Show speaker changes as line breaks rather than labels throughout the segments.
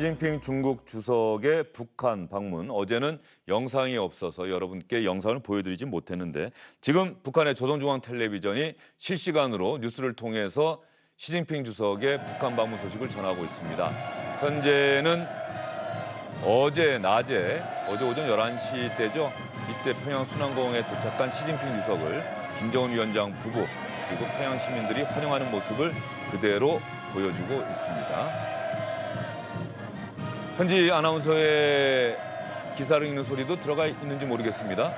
시진핑 중국 주석의 북한 방문, 어제는 영상이 없어서 여러분께 영상을 보여드리지 못했는데 지금 북한의 조선중앙텔레비전이 실시간으로 뉴스를 통해서 시진핑 주석의 북한 방문 소식을 전하고 있습니다. 현재는 어제 낮에, 어제 오전 11시 때죠. 이때 평양 순환공항에 도착한 시진핑 주석을 김정은 위원장 부부 그리고 평양 시민들이 환영하는 모습을 그대로 보여주고 있습니다. 현지 아나운서의 기사를 읽는 소리도 들어가 있는지 모르겠습니다.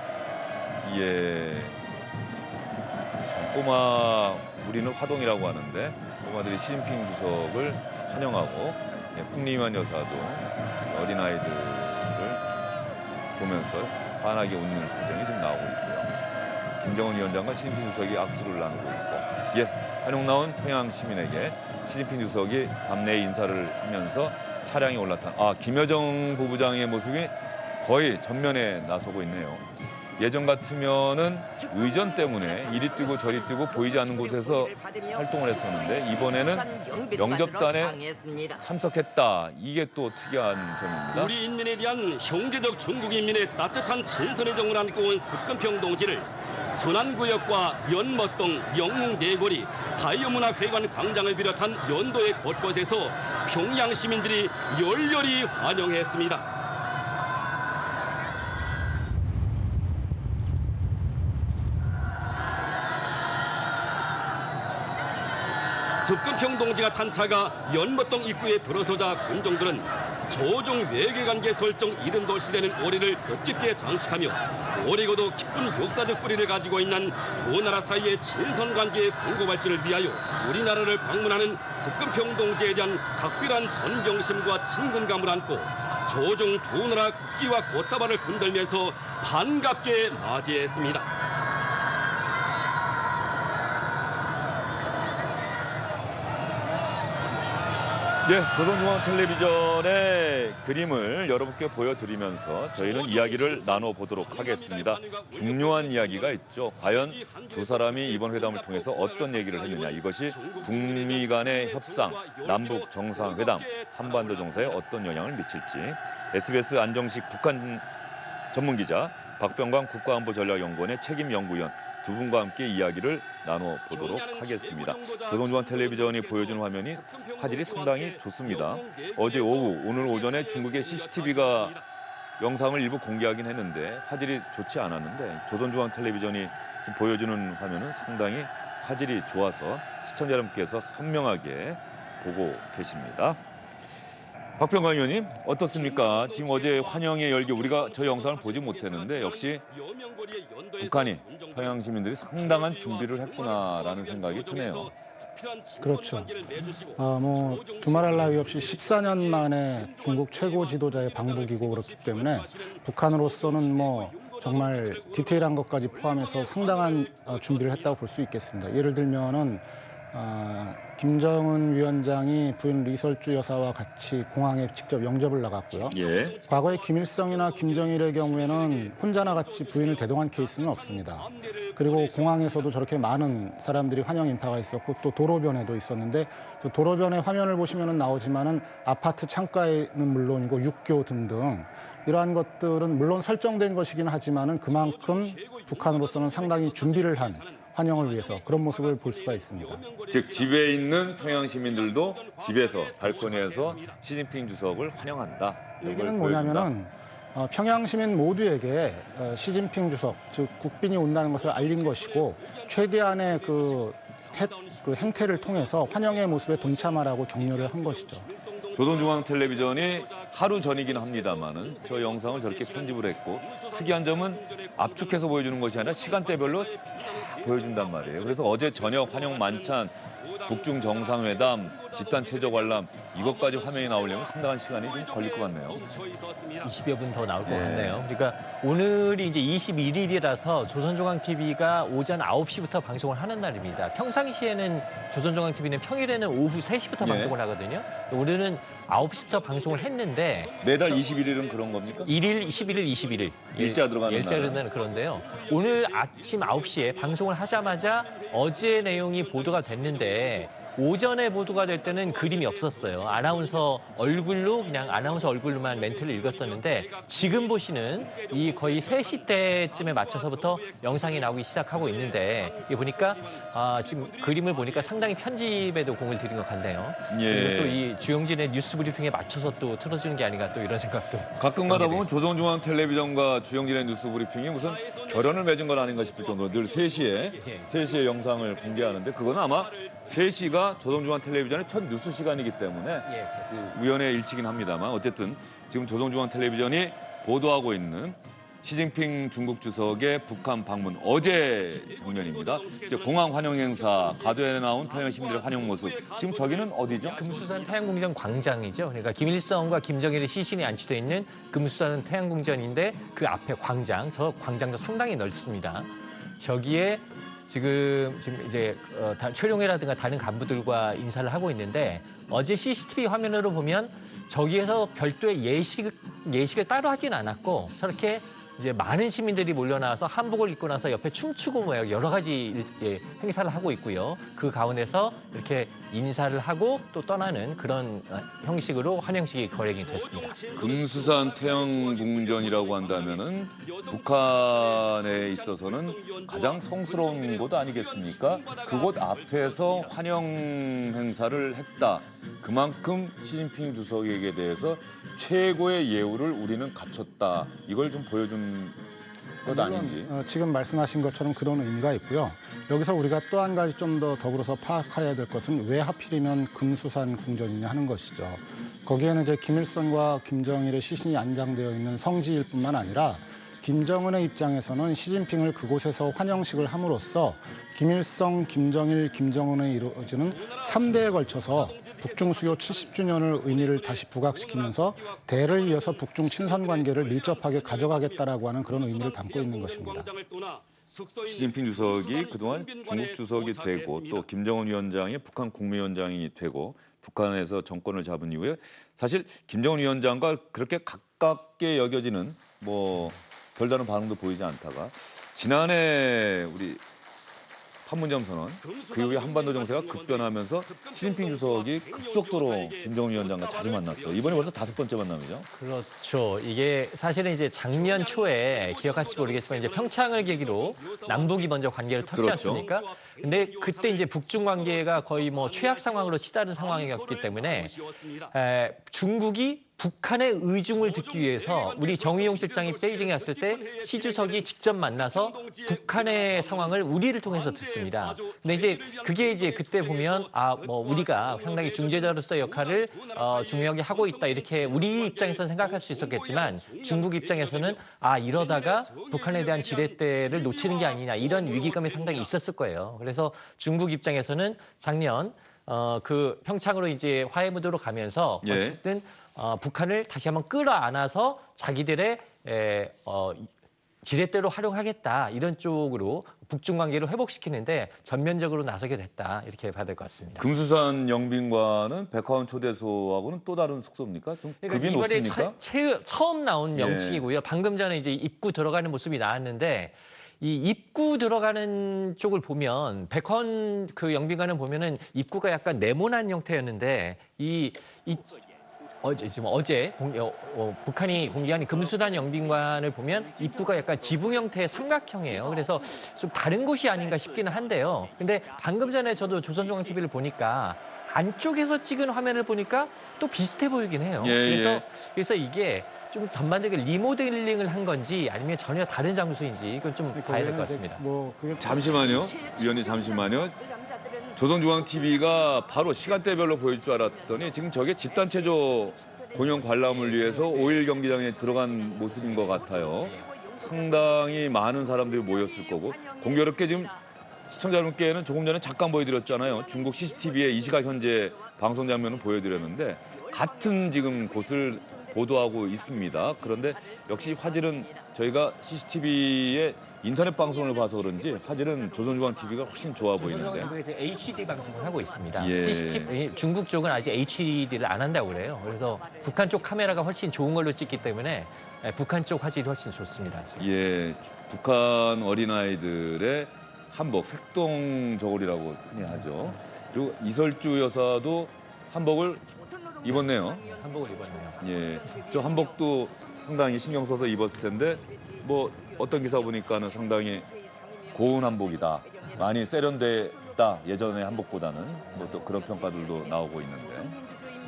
예, 꼬마 우리는 화동이라고 하는데 꼬마들이 시진핑 주석을 환영하고 풍리만 여사도 어린아이들을 보면서 환하게 웃는 표정이 지금 나오고 있고요. 김정은 위원장과 시진핑 주석이 악수를 나누고 있고, 환영 나온 평양 시민에게 시진핑 주석이 답례 인사를 하면서 차량에 올라탄 김여정 부부장의 모습이 거의 전면에 나서고 있네요. 예전 같으면은 의전 때문에 이리 뛰고 저리 뛰고 보이지 않는 곳에서 활동을 했었는데 이번에는 영접단에 참석했다. 이게 또 특이한 점입니다.
우리 인민에 대한 형제적 중국 인민의 따뜻한 친선의 정을 안고 온 습근평 동지를 순안구역과 연못동, 영웅대거리, 사회문화회관 광장을 비롯한 연도의 곳곳에서 평양 시민들이 열렬히 환영했습니다. 습근평 동지가 탄 차가 연못동 입구에 들어서자 군종들은 조중 외교관계 설정 이른도 시대는 올해를 뜻깊게 장식하며 오래고도 깊은 역사적 뿌리를 가지고 있는 두 나라 사이의 친선관계의 공고 발전을 위하여 우리나라를 방문하는 습근평 동지에 대한 각별한 존경심과 친근감을 안고 조중 두 나라 국기와 꽃다발을 흔들면서 반갑게 맞이했습니다.
조선중앙텔레비전의 그림을 여러분께 보여드리면서 저희는 이야기를 나눠보도록 하겠습니다. 중요한 이야기가 있죠. 과연 두 사람이 이번 회담을 통해서 어떤 얘기를 했느냐. 이것이 북미 간의 협상, 남북 정상회담, 한반도 정세에 어떤 영향을 미칠지. SBS 안정식 북한 전문기자, 박병광 국가안보전략연구원의 책임연구위원 두 분과 함께 이야기를 나눠보도록 하겠습니다. 조선중앙텔레비전이 보여주는 화면이 화질이 상당히 좋습니다. 어제 오후, 오늘 오전에 중국의 CCTV가 영상을 일부 공개하긴 했는데 화질이 좋지 않았는데 조선중앙텔레비전이 지금 보여주는 화면은 상당히 화질이 좋아서 시청자 여러분께서 선명하게 보고 계십니다. 박병광 의원님 어떻습니까? 지금 어제 환영의 열기 우리가 저 영상을 보지 못했는데 역시 북한이 평양 시민들이 상당한 준비를 했구나라는 생각이 드네요.
그렇죠. 두말할 나위 없이 14년 만에 중국 최고 지도자의 방북이고 그렇기 때문에 북한으로서는 정말 디테일한 것까지 포함해서 상당한 준비를 했다고 볼 수 있겠습니다. 예를 들면은 김정은 위원장이 부인 리설주 여사와 같이 공항에 직접 영접을 나갔고요. 과거에 김일성이나 김정일의 경우에는 혼자나 같이 부인을 대동한 케이스는 없습니다. 그리고 공항에서도 저렇게 많은 사람들이 환영 인파가 있었고 또 도로변에도 있었는데 도로변의 화면을 보시면 나오지만은 아파트 창가에는 물론이고 육교 등등 이러한 것들은 물론 설정된 것이긴 하지만은 그만큼 북한으로서는 상당히 준비를 한 환영을 위해서 그런 모습을 볼 수가 있습니다.
즉 집에 있는 평양 시민들도 집에서 발코니에서 시진핑 주석을 환영한다.
얘기는 뭐냐면은 평양 시민 모두에게 시진핑 주석, 즉 국빈이 온다는 것을 알린 것이고 최대한의 그 행태를 통해서 환영의 모습에 동참하라고 격려를 한 것이죠.
조선중앙텔레비전이 하루 전이긴 합니다만은 저 영상을 저렇게 편집을 했고 특이한 점은 압축해서 보여주는 것이 아니라 시간대별로 보여준단 말이에요. 그래서 어제 저녁 환영 만찬, 북중 정상회담, 집단 체조 관람 이것까지 화면이 나오려면 상당한 시간이 좀 걸릴 것 같네요.
20여 분 더 나올 것 같네요. 그러니까 오늘이 이제 21일이라서 조선중앙TV가 오전 9시부터 방송을 하는 날입니다. 평상시에는 조선중앙TV는 평일에는 오후 3시부터 방송을 하거든요. 오늘은 9시부터 방송을 했는데
매달 21일은 그런 겁니까?
1일, 11일, 21일.
일자 들어가는
일자 들어가는 그런데요. 오늘 아침 9시에 방송을 하자마자 어제 내용이 보도가 됐는데 오전에 보도가 될 때는 그림이 없었어요. 아나운서 얼굴로 그냥 아나운서 얼굴로만 멘트를 읽었었는데 지금 보시는 이 거의 3시 때쯤에 맞춰서부터 영상이 나오기 시작하고 있는데 이게 보니까 지금 그림을 보니까 상당히 편집에도 공을 들인 것 같네요.
예.
그리고 또 이 주영진의 뉴스 브리핑에 맞춰서 또 틀어주는 게 아닌가 또 이런 생각도
가끔 가다 보면 조선중앙 텔레비전과 주영진의 뉴스 브리핑이 무슨 결연을 맺은 건 아닌가 싶을 정도로 늘 3시에 영상을 공개하는데 그거는 아마 3시가 조선중앙 텔레비전의 첫 뉴스 시간이기 때문에 그 우연의 일치긴 합니다만 어쨌든 지금 조선중앙 텔레비전이 보도하고 있는 시진핑 중국 주석의 북한 방문 어제 장면입니다. 이제 공항 환영 행사, 가도에 나온 평양 시민들의 환영 모습. 지금 저기는 어디죠?
금수산 태양궁전 광장이죠. 그러니까 김일성과 김정일의 시신이 안치돼 있는 금수산 태양궁전인데 그 앞에 광장, 저 광장도 상당히 넓습니다. 저기에 지금 이제 최룡해라든가 다른 간부들과 인사를 하고 있는데 어제 CCTV 화면으로 보면 저기에서 별도의 예식을 따로 하진 않았고 저렇게 이제 많은 시민들이 몰려나와서 한복을 입고 나서 옆에 춤추고 뭐 여러 가지 행사를 하고 있고요. 그 가운데서 이렇게 인사를 하고 또 떠나는 그런 형식으로 환영식이 거행이 됐습니다.
금수산 태양궁전이라고 한다면은 북한에 있어서는 가장 성스러운 곳 아니겠습니까? 그곳 앞에서 환영 행사를 했다. 그만큼 시진핑 주석에게 대해서 최고의 예우를 우리는 갖췄다. 이걸 좀 보여준 것 아닌지.
지금 말씀하신 것처럼 그런 의미가 있고요. 여기서 우리가 또 한 가지 좀 더 더불어서 파악해야 될 것은 왜 하필이면 금수산 궁전이냐 하는 것이죠. 거기에는 이제 김일성과 김정일의 시신이 안장되어 있는 성지일 뿐만 아니라 김정은의 입장에서는 시진핑을 그곳에서 환영식을 함으로써 김일성, 김정일, 김정은에 이루어지는 3대에 걸쳐서 북중 수교 70주년을 의미를 다시 부각시키면서 대를 이어서 북중 친선 관계를 밀접하게 가져가겠다라고 하는 그런 의미를 담고 있는 것입니다.
시진핑 주석이 그동안 중국 주석이 되고 또 김정은 위원장이 북한 국무위원장이 되고 북한에서 정권을 잡은 이후에 사실 김정은 위원장과 그렇게 가깝게 여겨지는 뭐 별다른 반응도 보이지 않다가 지난해 우리 판문점 선언 그 이후에 한반도 정세가 급변하면서 시진핑 주석이 급속도로 김정은 위원장과 자주 만났어요. 이번에 벌써 5번째 만남이죠.
그렇죠. 이게 사실은 이제 작년 초에 기억하실지 모르겠지만 이제 평창을 계기로 남북이 먼저 관계를 터치
그렇죠.
않습니까? 근데 그때 이제 북중 관계가 거의 뭐 최악 상황으로 치달은 상황이었기 때문에 중국이 북한의 의중을 듣기 위해서 우리 정의용 실장이 베이징에 왔을 때 시 주석이 직접 만나서 북한의 상황을 우리를 통해서 듣습니다. 근데 이제 그게 이제 그때 보면 뭐 우리가 상당히 중재자로서의 역할을 중요하게 하고 있다 이렇게 우리 입장에서 생각할 수 있었겠지만 중국 입장에서는 이러다가 북한에 대한 지렛대를 놓치는 게 아니냐 이런 위기감이 상당히 있었을 거예요. 그래서 중국 입장에서는 작년 그 평창으로 이제 화해 무드로 가면서 어쨌든 북한을 다시 한번 끌어안아서 자기들의 지렛대로 활용하겠다 이런 쪽으로 북중 관계를 회복시키는데 전면적으로 나서게 됐다 이렇게 봐야 될 것 같습니다.
금수산 영빈관은 백화원 초대소하고는 또 다른 숙소입니까? 좀 급이
이번에
높습니까?
처음 나온
예.
명칭이고요. 방금 전에 이제 입구 들어가는 모습이 나왔는데 이 입구 들어가는 쪽을 보면 백화원 그 영빈관을 보면은 입구가 약간 네모난 형태였는데 어제 북한이 공개한 금수산 영빈관을 보면 입구가 약간 지붕 형태의 삼각형이에요. 그래서 좀 다른 곳이 아닌가 싶기는 한데요. 근데 방금 전에 저도 조선중앙TV를 보니까 안쪽에서 찍은 화면을 보니까 또 비슷해 보이긴 해요. 그래서 이게 좀 전반적인 리모델링을 한 건지 아니면 전혀 다른 장소인지 이건 좀 봐야 될 것 같습니다.
잠시만요. 위원님 잠시만요. 조선중앙TV가 바로 시간대별로 보일 줄 알았더니 지금 저게 집단체조 공연 관람을 위해서 5일 경기장에 들어간 모습인 것 같아요. 상당히 많은 사람들이 모였을 거고 공교롭게 지금 시청자 여러분께는 조금 전에 잠깐 보여드렸잖아요. 중국 CCTV에 이 시각 현재 방송 장면을 보여드렸는데 같은 지금 곳을 보도하고 있습니다. 그런데 역시 화질은 저희가 CCTV에 인터넷 방송을 봐서 그런지 화질은 조선중앙TV가 훨씬 좋아 보이는데.
조선중앙TV가 이제 HD 방송을 하고 있습니다.
예.
CCTV, 중국 쪽은 아직 HD를 안 한다고 그래요. 그래서 북한 쪽 카메라가 훨씬 좋은 걸로 찍기 때문에 북한 쪽 화질이 훨씬 좋습니다. 지금.
예, 북한 어린아이들의 한복, 색동 저고리라고 흔히 하죠. 그리고 이설주 여사도 한복을 입었네요.
한복을 입었네요.
예, 저 한복도 상당히 신경 써서 입었을 텐데 뭐 어떤 기사 보니까는 상당히 고운 한복이다. 많이 세련됐다. 예전의 한복보다는 뭐 또 그런 평가들도 나오고 있는데.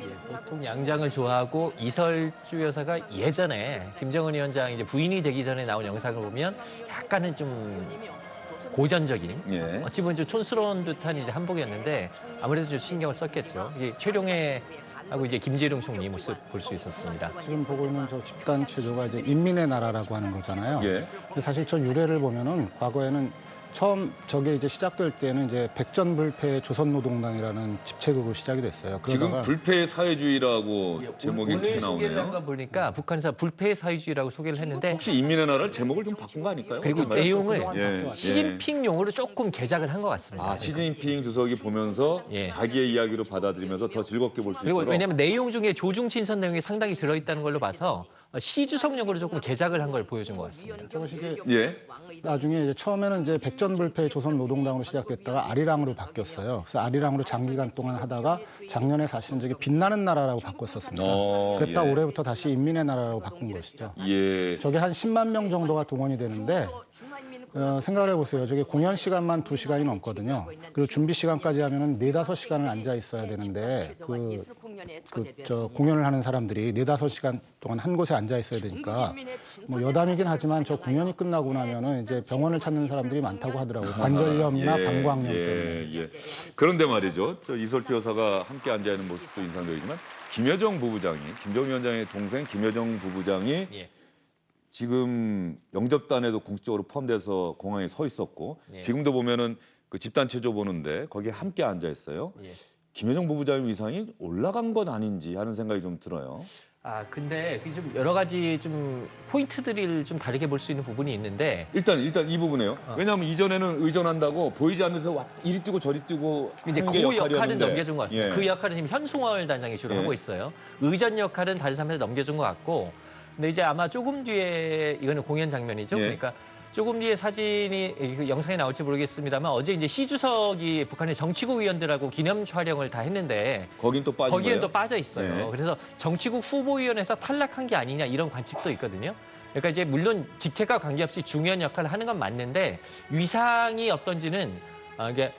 예, 보통 양장을 좋아하고 이설주 여사가 예전에 김정은 위원장 이제 부인이 되기 전에 나온 영상을 보면 약간은 좀 고전적인
예.
어찌 보면 좀 촌스러운 듯한 이제 한복이었는데 아무래도 좀 신경을 썼겠죠. 이게 최룡해하고 이제 김재룡 총리 모습 볼 수 있었습니다.
지금 보고 있는 저 집단 체조가 이제 인민의 나라라고 하는 거잖아요.
예.
근데 사실 저 유래를 보면은 과거에는 처음 저게 이제 시작될 때는 이제 백전불패 조선노동당이라는 집체극으로 시작이 됐어요.
지금
그러다가
불패 사회주의라고 제목이
오늘
이렇게
소개를 한
나오네요.
거 보니까 북한에서 불패 사회주의라고 소개를 했는데
혹시 인민의 나라를 제목을 좀 바꾼 거 아닐까요?
그리고
어떤가요?
내용을
예,
시진핑용으로 조금 개작을 한 것 같습니다.
아, 시진핑 주석이 보면서
예.
자기의 이야기로 받아들이면서 더 즐겁게 볼 수
그리고
있도록.
왜냐하면 내용 중에 조중친선 내용이 상당히 들어있다는 걸로 봐서 시주석용으로 조금 개작을 한 걸 보여준 것 같습니다.
저것이
예.
나중에 이제 처음에는 이제 백전불패 조선노동당으로 시작됐다가 아리랑으로 바뀌었어요. 그래서 아리랑으로 장기간 동안 하다가 작년에 사실은 저기 빛나는 나라라고 바꿨었습니다. 그랬다
예.
올해부터 다시 인민의 나라라고 바꾼 것이죠.
예.
저게 한 10만 명 정도가 동원이 되는데 생각을 해보세요. 저게 공연 시간만 2시간이 넘거든요. 그리고 준비 시간까지 하면은 4-5시간을 앉아 있어야 되는데 저 공연을 하는 사람들이 4-5시간 동안 한 곳에 앉아 있어야 되니까 뭐 여담이긴 하지만 저 공연이 끝나고 나면은 이제 병원을 찾는 사람들이 많다고 하더라고요. 관절염이나
예,
방광염 때문에.
예. 그런데 말이죠. 저 이설주 여사가 함께 앉아 있는 모습도 인상적이지만 김여정 부부장이 김정은 위원장의 동생 김여정 부부장이
예.
지금 영접단에도 공식적으로 포함돼서 공항에 서 있었고
예.
지금도 보면은 그 집단 체조 보는데 거기에 함께 앉아 있어요.
예.
김여정 부부장의 위상이 올라간 건 아닌지 하는 생각이 좀 들어요.
아 근데 그 좀 여러 가지 좀 포인트들을 좀 다르게 볼 수 있는 부분이 있는데
일단 이 부분에요. 왜냐하면 이전에는 의전한다고 보이지 않는 데서 이리 뛰고 저리 뛰고
이제
하는
그
게
역할은
역할이었는데.
넘겨준 것 같습니다.
예.
그 역할은 지금 현송월 단장이 주로
예.
하고 있어요. 의전 역할은 다른 사람한테 넘겨준 것 같고, 근데 이제 아마 조금 뒤에 이거는 공연 장면이죠.
예.
그러니까 조금 뒤에 사진이 그 영상에 나올지 모르겠습니다만 어제 이제 시 주석이 북한의 정치국 위원들하고 기념 촬영을 다 했는데
거긴 또 빠진
거기에
거예요.
또 빠져 있어요.
예.
그래서 정치국 후보위원회에서 탈락한 게 아니냐 이런 관측도 있거든요. 그러니까 이제 물론 직책과 관계없이 중요한 역할을 하는 건 맞는데 위상이 어떤지는 이게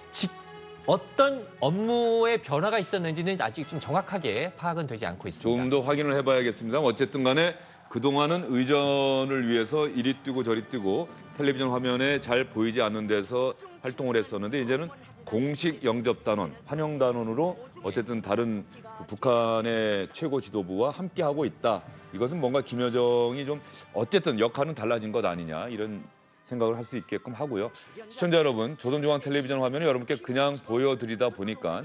어떤 업무의 변화가 있었는지는 아직 좀 정확하게 파악은 되지 않고 있습니다.
조금 더 확인을 해봐야겠습니다. 어쨌든 간에 그동안은 의전을 위해서 이리 뛰고 저리 뛰고 텔레비전 화면에 잘 보이지 않는 데서 활동을 했었는데 이제는 공식 영접단원, 환영단원으로 어쨌든 다른 북한의 최고 지도부와 함께하고 있다. 이것은 뭔가 김여정이 좀 어쨌든 역할은 달라진 것 아니냐 이런 생각을 할 수 있게끔 하고요. 시청자 여러분, 조선중앙텔레비전 화면을 여러분께 그냥 보여드리다 보니까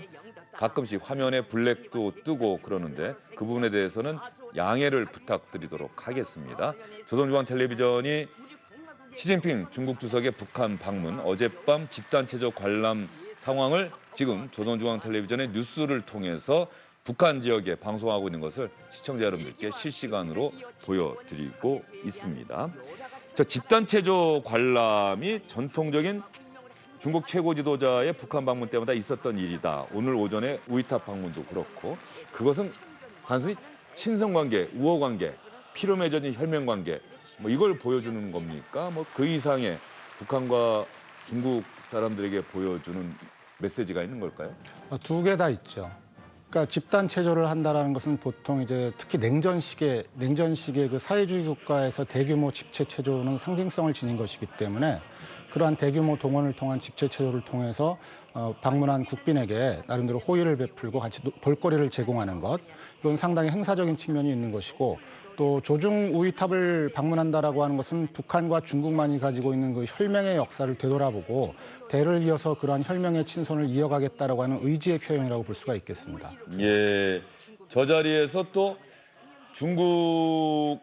가끔씩 화면에 블랙도 뜨고 그러는데 그 부분에 대해서는 양해를 부탁드리도록 하겠습니다. 조선중앙텔레비전이 시진핑 중국 주석의 북한 방문 어젯밤 집단체조 관람 상황을 지금 조선중앙텔레비전의 뉴스를 통해서 북한 지역에 방송하고 있는 것을 시청자 여러분들께 실시간으로 보여드리고 있습니다. 자, 집단체조 관람이 전통적인 중국 최고 지도자의 북한 방문 때마다 있었던 일이다. 오늘 오전에 우이탑 방문도 그렇고 그것은 단순히 친선관계, 우호관계, 피로 맺어진 혈맹관계 뭐 이걸 보여주는 겁니까? 뭐 그 이상의 북한과 중국 사람들에게 보여주는 메시지가 있는 걸까요?
두 개 다 있죠. 그러니까 집단 체조를 한다라는 것은 보통 이제 특히 냉전식의 그 사회주의 국가에서 대규모 집체 체조는 상징성을 지닌 것이기 때문에 그러한 대규모 동원을 통한 집체 체조를 통해서 방문한 국빈에게 나름대로 호의를 베풀고 같이 볼거리를 제공하는 것, 이건 상당히 행사적인 측면이 있는 것이고 또 조중 우이탑을 방문한다라고 하는 것은 북한과 중국만이 가지고 있는 그 혈맹의 역사를 되돌아보고 대를 이어서 그러한 혈맹의 친선을 이어가겠다라고 하는 의지의 표현이라고 볼 수가 있겠습니다.
예, 저 자리에서 또 중국에서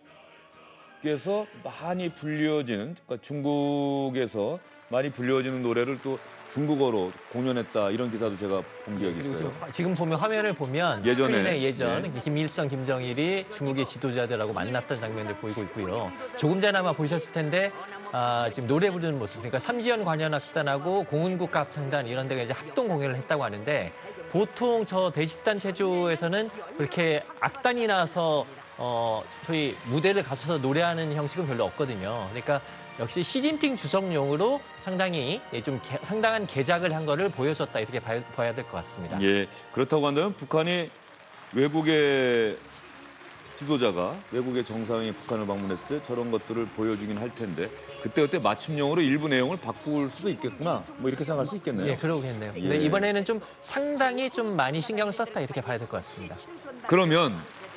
많이 불리워지는, 그러니까 중국에서 많이 불려지는 노래를 또 중국어로 공연했다 이런 기사도 제가 본 기억이
그리고
있어요.
지금 보면 화면을 보면
예전에,
스크린에 예전
네.
김일성, 김정일이 중국의 지도자들하고 만났던 장면들 보이고 있고요. 조금 전에 아마 보셨을 텐데 지금 노래 부르는 모습, 그러니까 삼지연 관현악단하고 공은국가 합창단 이런 데가 이제 합동 공연을 했다고 하는데 보통 저 대집단 체조에서는 그렇게 악단이 나서 소위 무대를 갖춰서 노래하는 형식은 별로 없거든요. 그러니까 역시 시진핑 주석용으로 상당히 좀 상당한 개작을 한 거를 보여줬다 이렇게 봐야 될 것 같습니다.
예, 그렇다고 한다면 북한이 외국의 지도자가 외국의 정상이 북한을 방문했을 때 저런 것들을 보여주긴 할 텐데 그때 맞춤형으로 일부 내용을 바꿀 수도 있겠구나. 뭐 이렇게 생각할 수 있겠네요.
예, 그러겠네요.
예.
근데 이번에는 좀 상당히 좀 많이 신경을 썼다 이렇게 봐야 될 것 같습니다.
그러면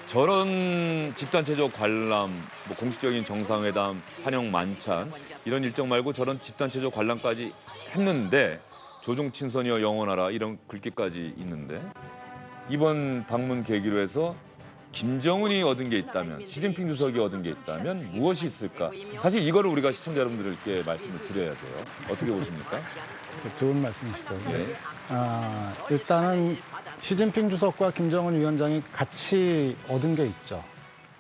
저런 집단체조 관람, 뭐 공식적인 정상회담, 환영 만찬 이런 일정 말고 저런 집단체조 관람까지 했는데 조종 친선이여 영원하라 이런 글귀까지 있는데 이번 방문 계기로 해서 김정은이 얻은 게 있다면, 시진핑 주석이 얻은 게 있다면 무엇이 있을까? 사실 이거를 우리가 시청자 여러분들께 말씀을 드려야 돼요. 어떻게 보십니까?
좋은 말씀이시죠.
네.
일단은 시진핑 주석과 김정은 위원장이 같이 얻은 게 있죠.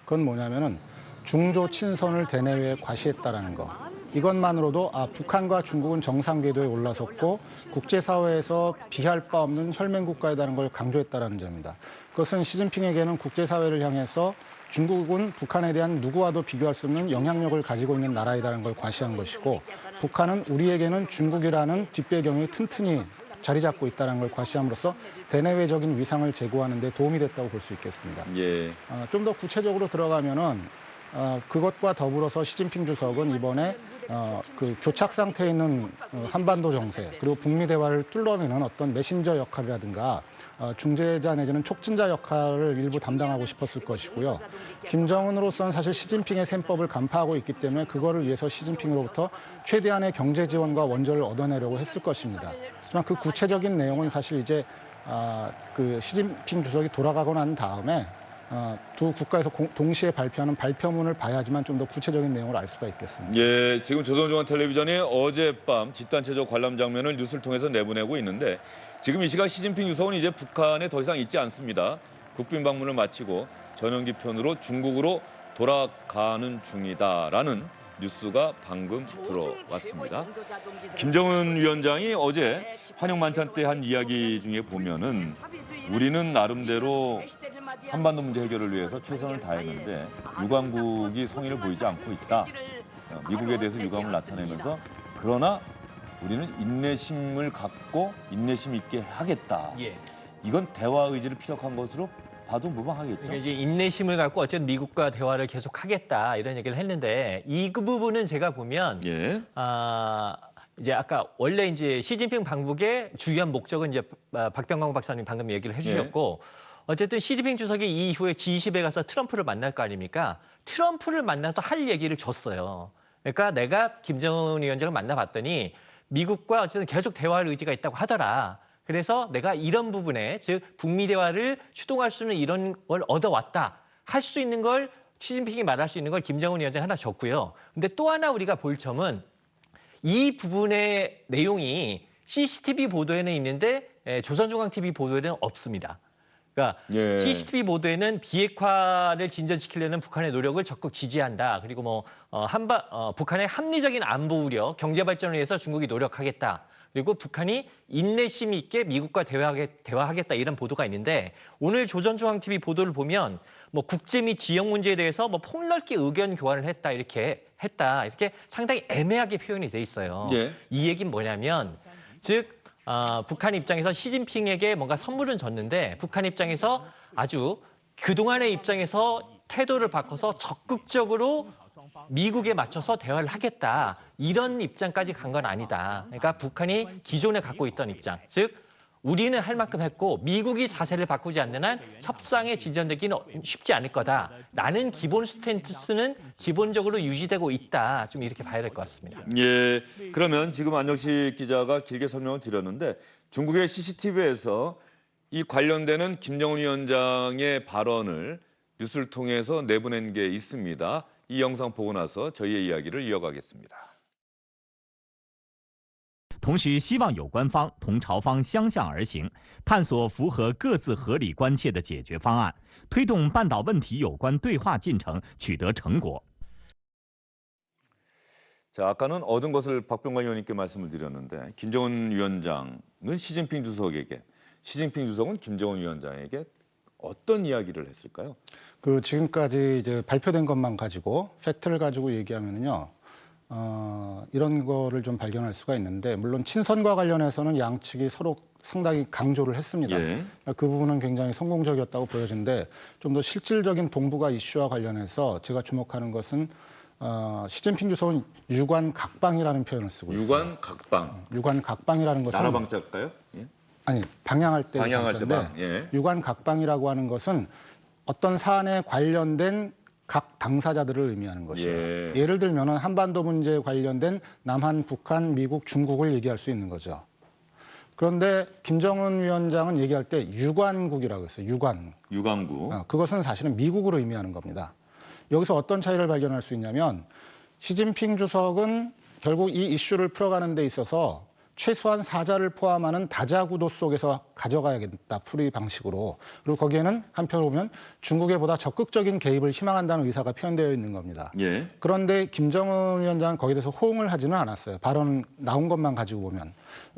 그건 뭐냐면은 중조 친선을 대내외에 과시했다라는 거. 이것만으로도 북한과 중국은 정상 궤도에 올라섰고 국제사회에서 비할 바 없는 혈맹 국가이라는 걸 강조했다라는 점입니다. 그것은 시진핑에게는 국제사회를 향해서 중국은 북한에 대한 누구와도 비교할 수 없는 영향력을 가지고 있는 나라이라는 걸 과시한 것이고 북한은 우리에게는 중국이라는 뒷배경이 튼튼히 자리 잡고 있다는 걸 과시함으로써 대내외적인 위상을 제고하는 데 도움이 됐다고 볼 수 있겠습니다.
예.
좀 더 구체적으로 들어가면은 그것과 더불어서 시진핑 주석은 이번에 그 교착 상태에 있는 한반도 정세 그리고 북미 대화를 뚫어내는 어떤 메신저 역할이라든가 중재자 내지는 촉진자 역할을 일부 담당하고 싶었을 것이고요. 김정은으로서는 사실 시진핑의 셈법을 간파하고 있기 때문에 그거를 위해서 시진핑으로부터 최대한의 경제 지원과 원조를 얻어내려고 했을 것입니다. 하지만 그 구체적인 내용은 사실 이제 그 시진핑 주석이 돌아가고 난 다음에 두 국가에서 동시에 발표하는 발표문을 봐야지만 좀 더 구체적인 내용을 알 수가 있겠습니다.
예, 지금 조선중앙텔레비전이 어젯밤 집단체조 관람 장면을 뉴스를 통해서 내보내고 있는데 지금 이 시각 시진핑 주석은 이제 북한에 더 이상 있지 않습니다. 국빈 방문을 마치고 전용기 편으로 중국으로 돌아가는 중이다라는 뉴스가 방금 들어왔습니다. 김정은 위원장이 어제 환영 만찬 때 한 이야기 중에 보면은 우리는 나름대로 한반도 문제 해결을 위해서 최선을 다했는데 유관국이 성의를 보이지 않고 있다. 미국에 대해서 유감을 나타내면서 그러나 우리는 인내심을 갖고 인내심 있게 하겠다.
예.
이건 대화 의지를 피력한 것으로 봐도 무방하겠죠.
그러니까 이제 인내심을 갖고 어쨌든 미국과 대화를 계속하겠다 이런 얘기를 했는데 이 그 부분은 제가 보면
예.
이제 아까 원래 이제 시진핑 방북의 주요한 목적은 이제 박병광 박사님 방금 얘기를 해주셨고 어쨌든 시진핑 주석이 이후에 G20에 가서 트럼프를 만날 거 아닙니까? 트럼프를 만나서 할 얘기를 줬어요. 그러니까 내가 김정은 위원장을 만나봤더니 미국과 어쨌든 계속 대화할 의지가 있다고 하더라. 그래서 내가 이런 부분에 즉 북미 대화를 추동할 수 있는 이런 걸 얻어왔다. 할 수 있는 걸 시진핑이 말할 수 있는 걸 김정은 위원장 하나 줬고요. 근데 또 하나 우리가 볼 점은 이 부분의 내용이 CCTV 보도에는 있는데 조선중앙TV 보도에는 없습니다. 그러니까
예.
CCTV 보도에는 비핵화를 진전시키려는 북한의 노력을 적극 지지한다. 그리고 뭐 북한의 합리적인 안보 우려, 경제 발전을 위해서 중국이 노력하겠다. 그리고 북한이 인내심 있게 미국과 대화하겠다 이런 보도가 있는데 오늘 조선중앙TV 보도를 보면 뭐 국제 및 지역 문제에 대해서 뭐 폭넓게 의견 교환을 했다 이렇게 상당히 애매하게 표현이 돼 있어요.
예.
이 얘기는 뭐냐면 즉 북한 입장에서 시진핑에게 뭔가 선물은 줬는데 북한 입장에서 아주 그동안의 입장에서 태도를 바꿔서 적극적으로 미국에 맞춰서 대화를 하겠다. 이런 입장까지 간 건 아니다. 그러니까 북한이 기존에 갖고 있던 입장. 즉 우리는 할 만큼 했고 미국이 자세를 바꾸지 않는 한 협상에 진전되기는 쉽지 않을 거다. 라는 기본 스탠스는 기본적으로 유지되고 있다. 좀 이렇게 봐야 될 것 같습니다.
예. 그러면 지금 안정식 기자가 길게 설명을 드렸는데 중국의 CCTV에서 이 관련되는 김정은 위원장의 발언을 뉴스를 통해서 내보낸 게 있습니다. 이 영상 보고 나서 저희의 이야기를 이어가겠습니다.
同时希望有关方同朝方相向而行，探索符合各自合理关切的解决方案，推动半岛问题有关对话进程取得成果。
자, 아까는 얻은 것을 박병관 의원님께 말씀을 드렸는데 김정은 위원장은 시진핑 주석에게, 시진핑 주석은 김정은 위원장에게 어떤 이야기를 했을까요?
그 지금까지 이제 발표된 것만 가지고 팩트를 가지고 얘기하면요, 이런 거를 좀 발견할 수가 있는데 물론 친선과 관련해서는 양측이 서로 상당히 강조를 했습니다.
예.
그 부분은 굉장히 성공적이었다고 보여지는데 좀 더 실질적인 동북아 이슈와 관련해서 제가 주목하는 것은 시진핑 주석은 유관 각방이라는 표현을 쓰고 있어요.
유관 각방.
유관 각방이라는 것은
나라방자일까요? 예?
아니 방향할 때
방향할 때
방자인데
방. 예.
유관 각방이라고 하는 것은 어떤 사안에 관련된 각 당사자들을 의미하는 것이에요.
예.
예를 들면은 한반도 문제에 관련된 남한, 북한, 미국, 중국을 얘기할 수 있는 거죠. 그런데 김정은 위원장은 얘기할 때 유관국이라고 했어요. 유관.
유관국.
그것은 사실은 미국을 의미하는 겁니다. 여기서 어떤 차이를 발견할 수 있냐면 시진핑 주석은 결국 이 이슈를 풀어가는 데 있어서 최소한 사자를 포함하는 다자구도 속에서 가져가야겠다, 풀이 방식으로. 그리고 거기에는 한편으로 보면 중국에 보다 적극적인 개입을 희망한다는 의사가 표현되어 있는 겁니다.
예.
그런데 김정은 위원장은 거기에 대해서 호응을 하지는 않았어요. 발언 나온 것만 가지고 보면.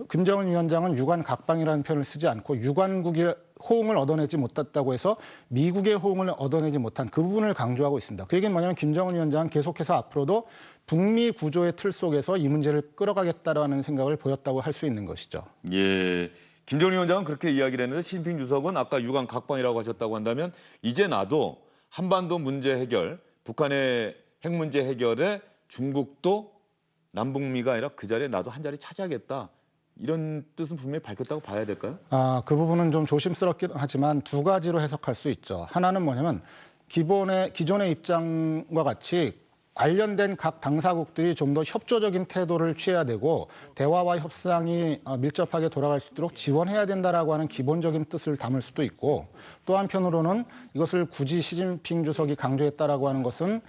김정은 위원장은 유관 각방이라는 표현을 쓰지 않고 유관국이 호응을 얻어내지 못했다고 해서 미국의 호응을 얻어내지 못한 그 부분을 강조하고 있습니다. 그 얘기는 뭐냐면 김정은 위원장은 계속해서 앞으로도 북미 구조의 틀 속에서 이 문제를 끌어가겠다라는 생각을 보였다고 할 수 있는 것이죠.
예. 김정은 위원장은 그렇게 이야기를 했는데 시진핑 주석은 아까 유관 각방이라고 하셨다고 한다면 이제 나도 한반도 문제 해결, 북한의 핵 문제 해결에 중국도 남북미가 아니라 그 자리에 나도 한 자리 차지하겠다. 이런 뜻은 분명히 밝혔다고 봐야 될까요?
그 부분은 좀 조심스럽긴 하지만 두 가지로 해석할 수 있죠. 하나는 뭐냐면 기존의 입장과 같이 관련된 각 당사국들이 좀 더 협조적인 태도를 취해야 되고 대화와 협상이 밀접하게 돌아갈 수 있도록 지원해야 된다라고 하는 기본적인 뜻을 담을 수도 있고 또 한편으로는 이것을 굳이 시진핑 주석이 강조했다라고 하는 것은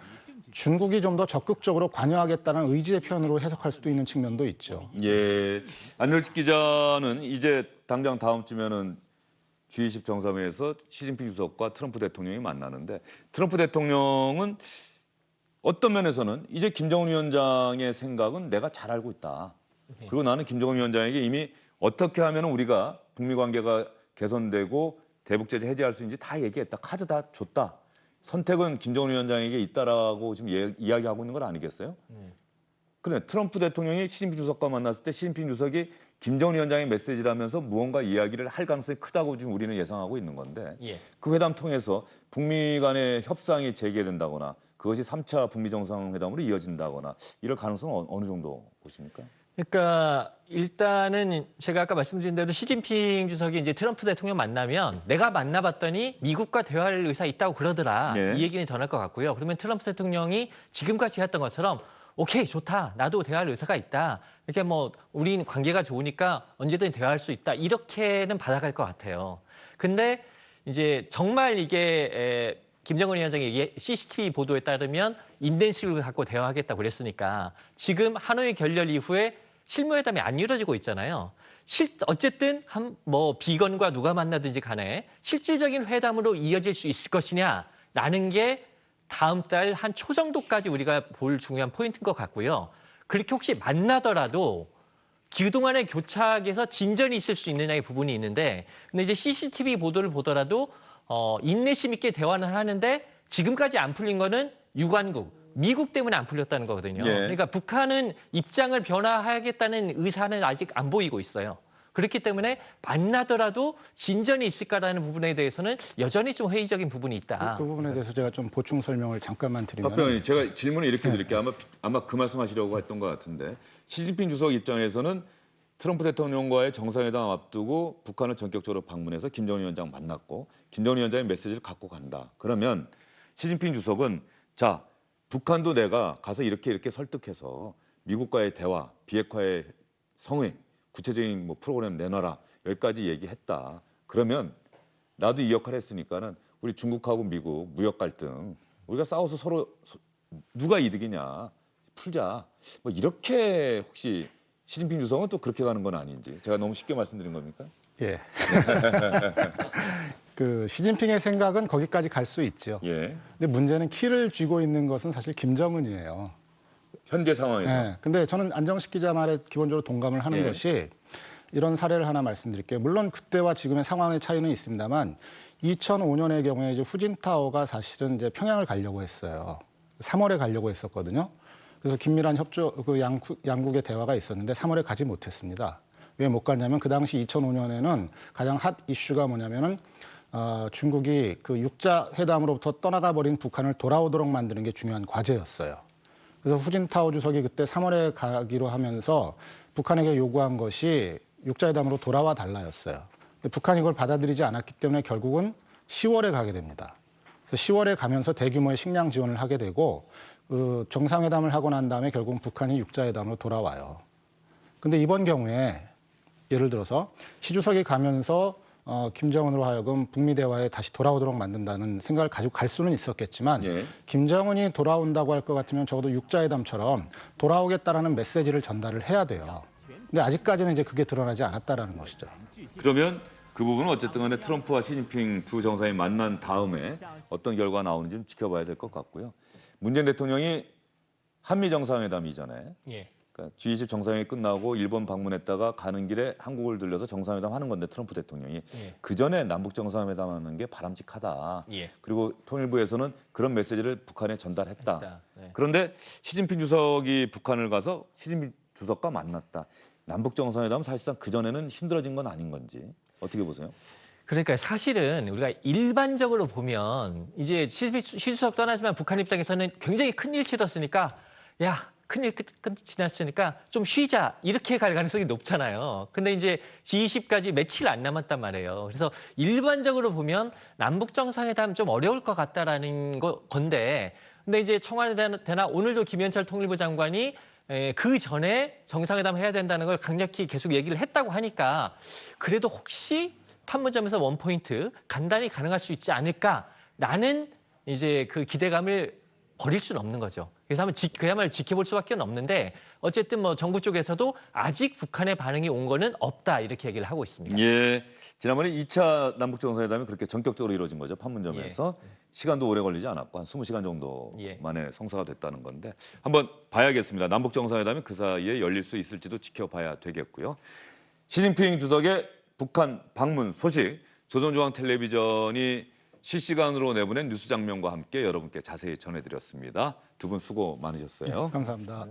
중국이 좀 더 적극적으로 관여하겠다는 의지의 표현으로 해석할 수도 있는 측면도 있죠.
예. 안열식 기자는 이제 당장 다음 주면은 G20 정상회의에서 시진핑 주석과 트럼프 대통령이 만나는데 트럼프 대통령은 어떤 면에서는 이제 김정은 위원장의 생각은 내가 잘 알고 있다. 그리고 나는 김정은 위원장에게 이미 어떻게 하면 우리가 북미 관계가 개선되고 대북 제재 해제할 수 있는지 다 얘기했다. 카드 다 줬다. 선택은 김정은 위원장에게 있다라고 지금 이야기하고 있는 건 아니겠어요? 그래 트럼프 대통령이 시진핑 주석과 만났을 때 시진핑 주석이 김정은 위원장의 메시지를 하면서 무언가 이야기를 할 가능성이 크다고 지금 우리는 예상하고 있는 건데
예.
그 회담 통해서 북미 간의 협상이 재개된다거나 그것이 3차 북미 정상회담으로 이어진다거나 이럴 가능성은 어느 정도 보십니까?
그러니까 일단은 제가 아까 말씀드린 대로 시진핑 주석이 이제 트럼프 대통령 만나면 내가 만나봤더니 미국과 대화할 의사 있다고 그러더라.
네.
이 얘기는 전할 것 같고요. 그러면 트럼프 대통령이 지금까지 했던 것처럼 오케이 좋다. 나도 대화할 의사가 있다. 이렇게 뭐 우린 관계가 좋으니까 언제든 대화할 수 있다. 이렇게는 받아갈 것 같아요. 근데 이제 정말 이게 김정은 위원장의 CCTV 보도에 따르면 인den식을 갖고 대화하겠다고 그랬으니까 지금 하노이 결렬 이후에 실무회담이 안 이루어지고 있잖아요. 어쨌든 뭐 비건과 누가 만나든지 간에 실질적인 회담으로 이어질 수 있을 것이냐라는 게 다음 달 한 초 정도까지 우리가 볼 중요한 포인트인 것 같고요. 그렇게 혹시 만나더라도 그동안의 교착에서 진전이 있을 수 있느냐의 부분이 있는데 근데 이제 CCTV 보도를 보더라도 인내심 있게 대화는 하는데 지금까지 안 풀린 거는 유관국, 미국 때문에 안 풀렸다는 거거든요.
예.
그러니까 북한은 입장을 변화하겠다는 의사는 아직 안 보이고 있어요. 그렇기 때문에 만나더라도 진전이 있을까라는 부분에 대해서는 여전히 좀 회의적인 부분이 있다.
그 부분에 대해서 제가 좀 보충 설명을 잠깐만 드리면
박병원님 제가 질문을 이렇게 드릴게요. 아마 그 말씀하시려고 했던 것 같은데 시진핑 주석 입장에서는 트럼프 대통령과의 정상회담 앞두고 북한을 전격적으로 방문해서 김정은 위원장 만났고 김정은 위원장의 메시지를 갖고 간다. 그러면 시진핑 주석은 자 북한도 내가 가서 이렇게 설득해서 미국과의 대화, 비핵화의 성의, 구체적인 뭐 프로그램 내놔라 여기까지 얘기했다. 그러면 나도 이 역할을 했으니까는 우리 중국하고 미국 무역 갈등 우리가 싸워서 서로 누가 이득이냐 풀자. 뭐 이렇게 혹시 시진핑 주석은 또 그렇게 가는 건 아닌지 제가 너무 쉽게 말씀드린 겁니까?
예. 그 시진핑의 생각은 거기까지 갈 수 있죠.
예.
근데 문제는 키를 쥐고 있는 것은 사실 김정은이에요.
현재 상황에서.
네, 근데 저는 안정식 기자 말에 기본적으로 동감을 하는
예.
것이 이런 사례를 하나 말씀드릴게요. 물론 그때와 지금의 상황의 차이는 있습니다만 2005년의 경우에 이제 후진타오가 사실은 이제 평양을 가려고 했어요. 3월에 가려고 했었거든요. 그래서 긴밀한 그 양국의 대화가 있었는데 3월에 가지 못했습니다. 왜 못 갔냐면 그 당시 2005년에는 가장 핫 이슈가 뭐냐면은 중국이 그 육자 회담으로부터 떠나가 버린 북한을 돌아오도록 만드는 게 중요한 과제였어요. 그래서 후진타오 주석이 그때 3월에 가기로 하면서 북한에게 요구한 것이 육자회담으로 돌아와 달라였어요. 북한이 이걸 받아들이지 않았기 때문에 결국은 10월에 가게 됩니다. 그래서 10월에 가면서 대규모의 식량 지원을 하게 되고 그 정상회담을 하고 난 다음에 결국은 북한이 육자회담으로 돌아와요. 근데 이번 경우에 예를 들어서 시 주석이 가면서 김정은으로 하여금 북미 대화에 다시 돌아오도록 만든다는 생각을 가지고 갈 수는 있었겠지만
예.
김정은이 돌아온다고 할 것 같으면 적어도 육자회담처럼 돌아오겠다라는 메시지를 전달을 해야 돼요. 근데 아직까지는 이제 그게 드러나지 않았다라는 것이죠.
그러면 그 부분은 어쨌든 간에 트럼프와 시진핑 두 정상이 만난 다음에 어떤 결과가 나오는지 좀 지켜봐야 될 것 같고요. 문재인 대통령이 한미 정상회담 이전에
예.
그러니까 G20 정상회담이 끝나고 일본 방문했다가 가는 길에 한국을 들려서 정상회담 하는 건데 트럼프 대통령이
예.
그 전에 남북 정상회담 하는 게 바람직하다.
예.
그리고 통일부에서는 그런 메시지를 북한에 전달했다.
했다. 네.
그런데 시진핑 주석이 북한을 가서 시진핑 주석과 만났다. 남북 정상회담은 사실상 그 전에는 힘들어진 건 아닌 건지 어떻게 보세요?
그러니까 사실은 우리가 일반적으로 보면 이제 시주석 떠나지만 북한 입장에서는 굉장히 큰일 치렀으니까 야 큰일 끝 지났으니까 좀 쉬자 이렇게 갈 가능성이 높잖아요. 근데 이제 G20까지 며칠 안 남았단 말이에요. 그래서 일반적으로 보면 남북 정상회담 좀 어려울 것 같다라는 건데 근데 이제 청와대나 오늘도 김현철 통일부 장관이 그 전에 정상회담 해야 된다는 걸 강력히 계속 얘기를 했다고 하니까 그래도 혹시 판문점에서 원포인트 간단히 가능할 수 있지 않을까라는 이제 그 기대감을 버릴 수는 없는 거죠. 그래서 한번 그야말로 지켜볼 수밖에 없는데 어쨌든 뭐 정부 쪽에서도 아직 북한의 반응이 온 거는 없다 이렇게 얘기를 하고 있습니다.
예, 지난번에 2차 남북 정상회담이 그렇게 전격적으로 이루어진 거죠. 판문점에서 시간도 오래 걸리지 않았고 한 20시간 정도 만에 성사가 됐다는 건데 한번 봐야겠습니다. 남북 정상회담이 그 사이에 열릴 수 있을지도 지켜봐야 되겠고요. 시진핑 주석의 북한 방문 소식 조선중앙텔레비전이 실시간으로 내보낸 뉴스 장면과 함께 여러분께 자세히 전해드렸습니다. 두 분 수고 많으셨어요.
감사합니다.